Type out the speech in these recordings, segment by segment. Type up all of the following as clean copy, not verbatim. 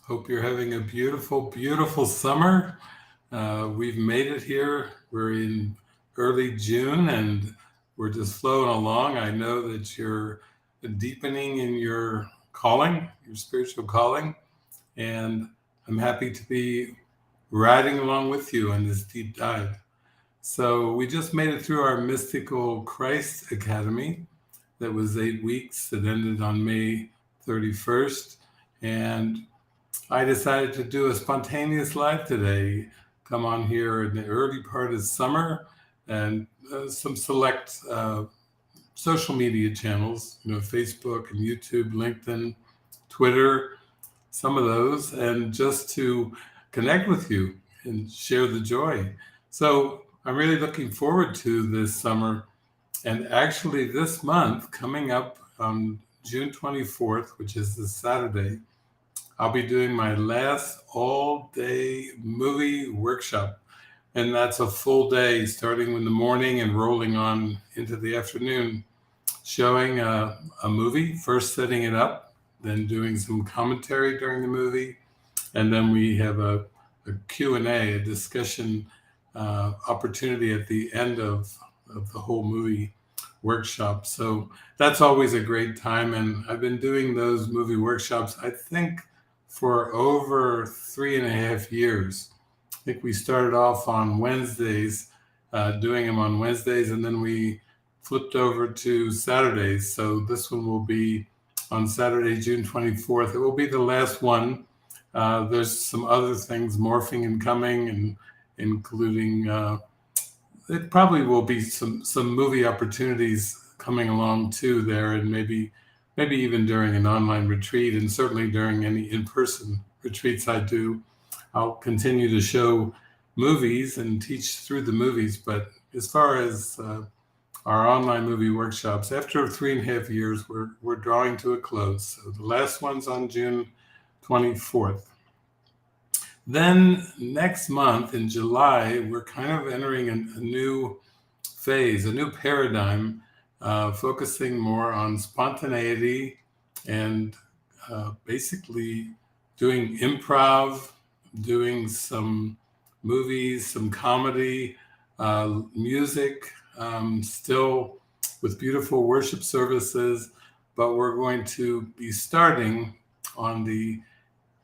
Hope you're having a beautiful, beautiful summer. We've made it here. We're in early June and we're just flowing along. I know that you're deepening in your calling, your spiritual calling, and I'm happy to be riding along with you on this deep dive. So, we just made it through our Mystical Christ Academy. That was 8 weeks that ended on May 31st. And I decided to do a spontaneous live today. Come on here in the early part of summer and some select social media channels, Facebook and YouTube, LinkedIn, Twitter, some of those, and just to connect with you and share the joy. So I'm really looking forward to this summer. And actually, this month, coming up on June 24th, which is this Saturday, I'll be doing my last all day movie workshop. And that's a full day starting in the morning and rolling on into the afternoon, showing a movie, first setting it up, then doing some commentary during the movie. And then we have a Q&A, a discussion opportunity at the end of the whole movie workshop. So that's always a great time. And I've been doing those movie workshops, I think, for over 3.5 years. I think we started off on Wednesdays, doing them on Wednesdays, and then we flipped over to Saturdays. So this one will be on Saturday, June 24th. It will be the last one. There's some other things morphing and coming, and including it probably will be some movie opportunities coming along too there, and maybe even during an online retreat, and certainly during any in-person retreats I do, I'll continue to show movies and teach through the movies. But as far as our online movie workshops, after 3.5 years, we're drawing to a close. So the last one's on June 24th. Then next month in July, we're kind of entering a new phase, a new paradigm, focusing more on spontaneity and basically doing improv, doing some movies, some comedy, music, still with beautiful worship services. But we're going to be starting on the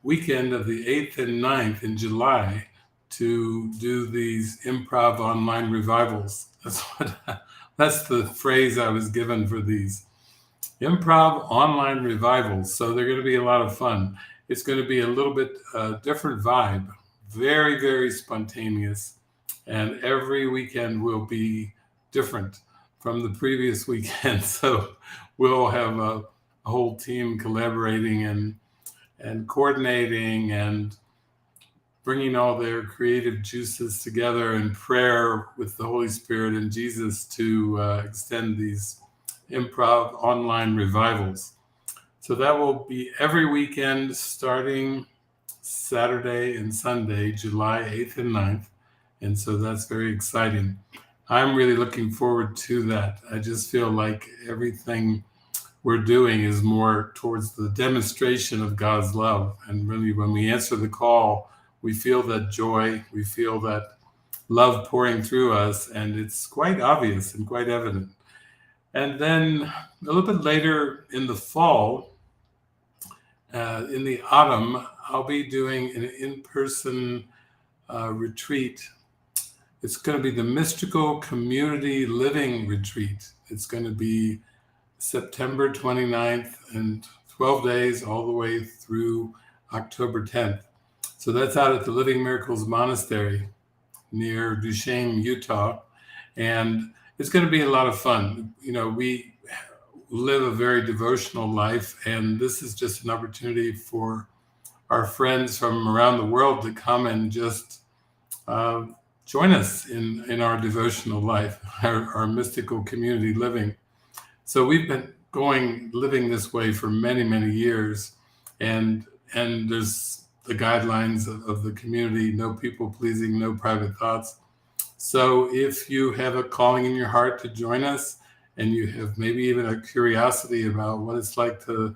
weekend of the 8th and 9th in July to do these improv online revivals. That's the phrase I was given for these improv online revivals. So they're going to be a lot of fun. It's going to be a little bit different vibe, very, very spontaneous. And every weekend will be different from the previous weekend. So we'll have a whole team collaborating and coordinating and bringing all their creative juices together in prayer with the Holy Spirit and Jesus to extend these improv online revivals. So that will be every weekend starting Saturday and Sunday, July 8th and 9th. And so that's very exciting. I'm really looking forward to that. I just feel like everything we're doing is more towards the demonstration of God's love. And really, when we answer the call, we feel that joy, we feel that love pouring through us, and it's quite obvious and quite evident. And then a little bit later in the fall, in the autumn, I'll be doing an in-person retreat. It's going to be the Mystical Community Living Retreat. It's going to be September 29th and 12 days all the way through October 10th. So that's out at the Living Miracles Monastery near Duchesne, Utah. And it's going to be a lot of fun. We live a very devotional life, and this is just an opportunity for our friends from around the world to come and just join us in our devotional life, our mystical community living. So we've been living this way for many, many years, and there's the guidelines of the community: no people pleasing, no private thoughts. So if you have a calling in your heart to join us, and you have maybe even a curiosity about what it's like to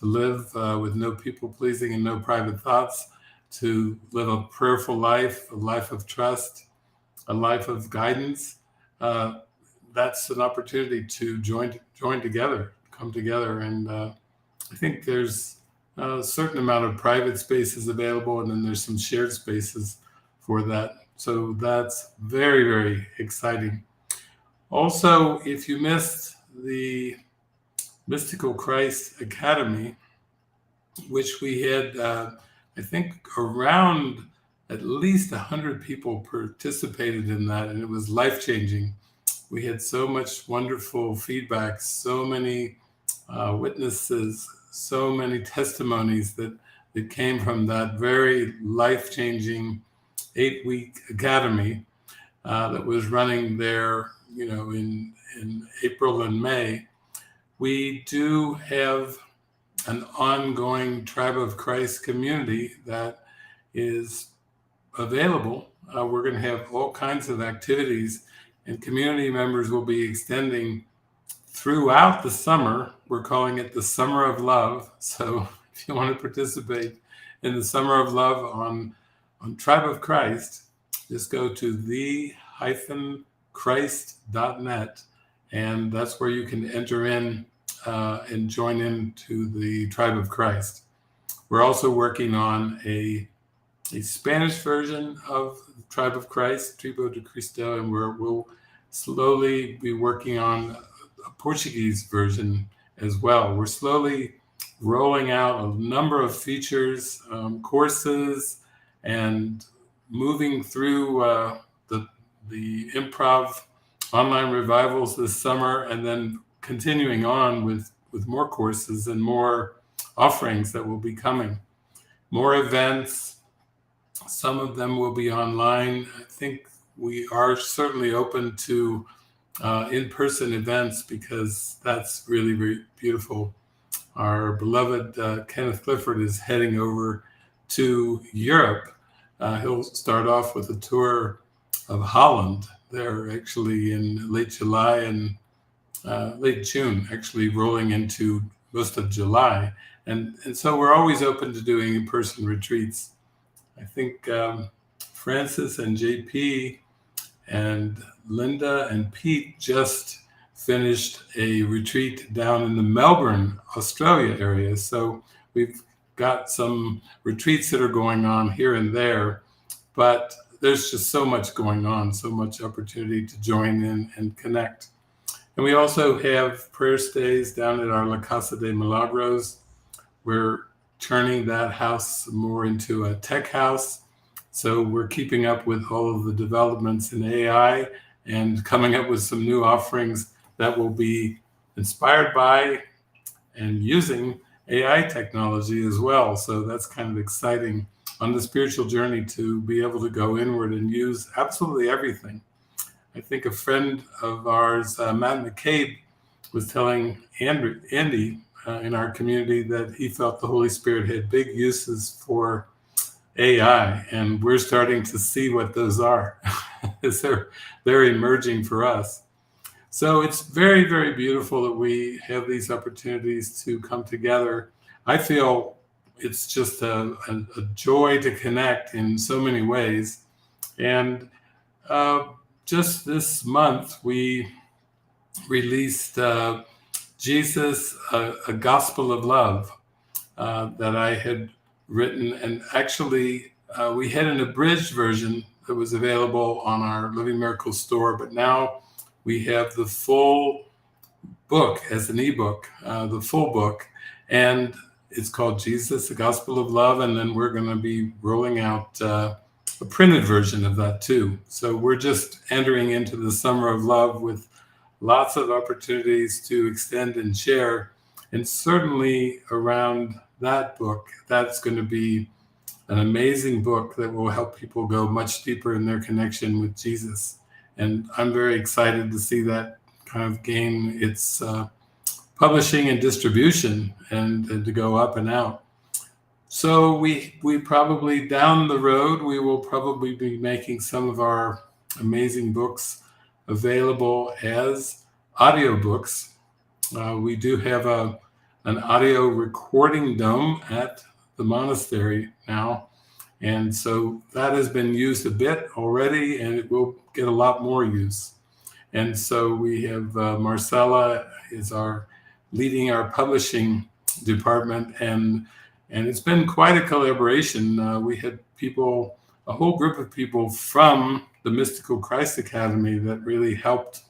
live with no people pleasing and no private thoughts, to live a prayerful life, a life of trust, a life of guidance. Uh, that's an opportunity to join together, come together, and I think there's a certain amount of private spaces available, and then there's some shared spaces for that. So that's very, very exciting. Also, if you missed the Mystical Christ Academy, which we had, I think, around at least 100 people participated in that, and it was life-changing. We had so much wonderful feedback, so many witnesses, so many testimonies that came from that very life-changing 8-week academy that was running there, in April and May. We do have an ongoing Tribe of Christ community that is available. We're going to have all kinds of activities, and community members will be extending throughout the summer. We're calling it the Summer of Love. So if you want to participate in the Summer of Love on Tribe of Christ, just go to the-christ.net, and that's where you can enter in and join into the Tribe of Christ. We're also working on a Spanish version of the Tribe of Christ, Tribo de Cristo, and we'll slowly be working on a Portuguese version as well. We're slowly rolling out a number of features, courses, and moving through the improv online revivals this summer, and then continuing on with more courses and more offerings that will be coming. More events, some of them will be online. I think we are certainly open to in-person events, because that's really, really beautiful. Our beloved Kenneth Clifford is heading over to Europe. He'll start off with a tour of Holland. They're actually in late July and late June, actually rolling into most of July. And so we're always open to doing in-person retreats. I think Francis and JP and Linda and Pete just finished a retreat down in the Melbourne, Australia area. So we've got some retreats that are going on here and there, but there's just so much going on, so much opportunity to join in and connect. And we also have prayer stays down at our La Casa de Milagros. We're turning that house more into a tech house. So we're keeping up with all of the developments in AI and coming up with some new offerings that will be inspired by and using AI technology as well. So that's kind of exciting on the spiritual journey, to be able to go inward and use absolutely everything. I think a friend of ours, Matt McCabe, was telling Andy in our community that he felt the Holy Spirit had big uses for AI, and we're starting to see what those are as they're emerging for us. So it's very, very beautiful that we have these opportunities to come together. I feel it's just a joy to connect in so many ways. And just this month, we released Jesus, a Gospel of Love, that I had written. And actually, we had an abridged version that was available on our Living Miracles store, but now we have the full book as an ebook, the full book. And it's called Jesus, the Gospel of Love. And then we're going to be rolling out a printed version of that too. So we're just entering into the Summer of Love with lots of opportunities to extend and share. And certainly around that book, that's going to be an amazing book that will help people go much deeper in their connection with Jesus. And I'm very excited to see that kind of gain its publishing and distribution, and to go up and out. So we probably, down the road, we will probably be making some of our amazing books available as audiobooks. We do have a an audio recording dome at the monastery now. And so that has been used a bit already, and it will get a lot more use. And so we have Marcella is leading our publishing department, and it's been quite a collaboration. We had a whole group of people from the Mystical Christ Academy that really helped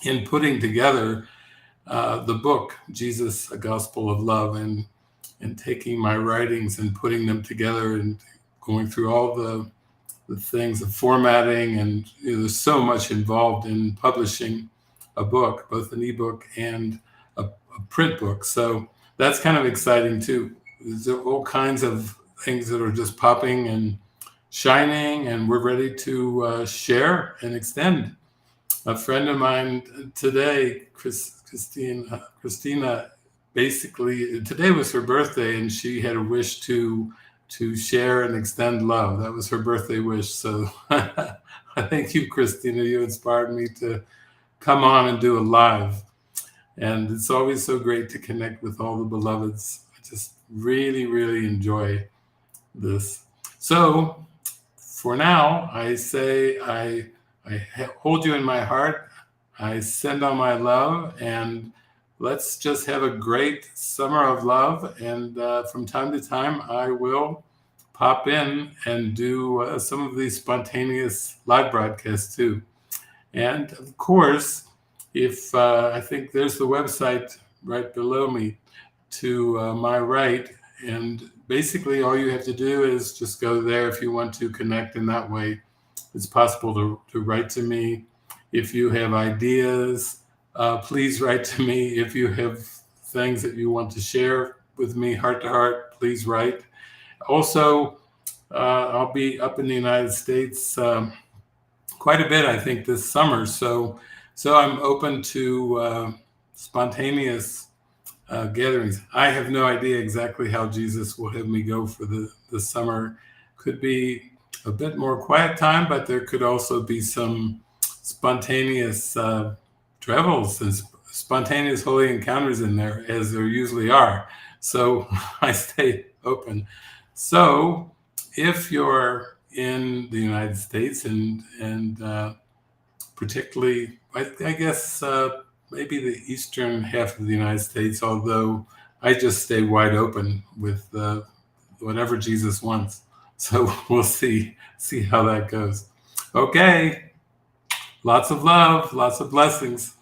in putting together the book, Jesus, A Gospel of Love, and taking my writings and putting them together and going through all the things of formatting. And there's so much involved in publishing a book, both an ebook and a print book. So that's kind of exciting too. There's all kinds of things that are just popping and shining, and we're ready to share and extend. A friend of mine today, Christina, basically today was her birthday, and she had a wish to share and extend love. That was her birthday wish. So thank you, Christina. You inspired me to come on and do a live. And it's always so great to connect with all the beloveds. I just really, really enjoy this. So for now, I say I hold you in my heart. I send all my love, and let's just have a great summer of love. And from time to time, I will pop in and do some of these spontaneous live broadcasts too. And of course, if I think there's the website right below me to my right. And basically all you have to do is just go there if you want to connect in that way. It's possible to write to me. If you have ideas, please write to me. If you have things that you want to share with me heart to heart, please write. Also, I'll be up in the United States quite a bit, I think, this summer. So I'm open to spontaneous gatherings. I have no idea exactly how Jesus will have me go for the summer. Could be a bit more quiet time, but there could also be some spontaneous travels and spontaneous holy encounters in there, as there usually are. So I stay open. So if you're in the United States and particularly, I guess maybe the eastern half of the United States, although I just stay wide open with whatever Jesus wants. So we'll see how that goes. Okay. Lots of love, lots of blessings.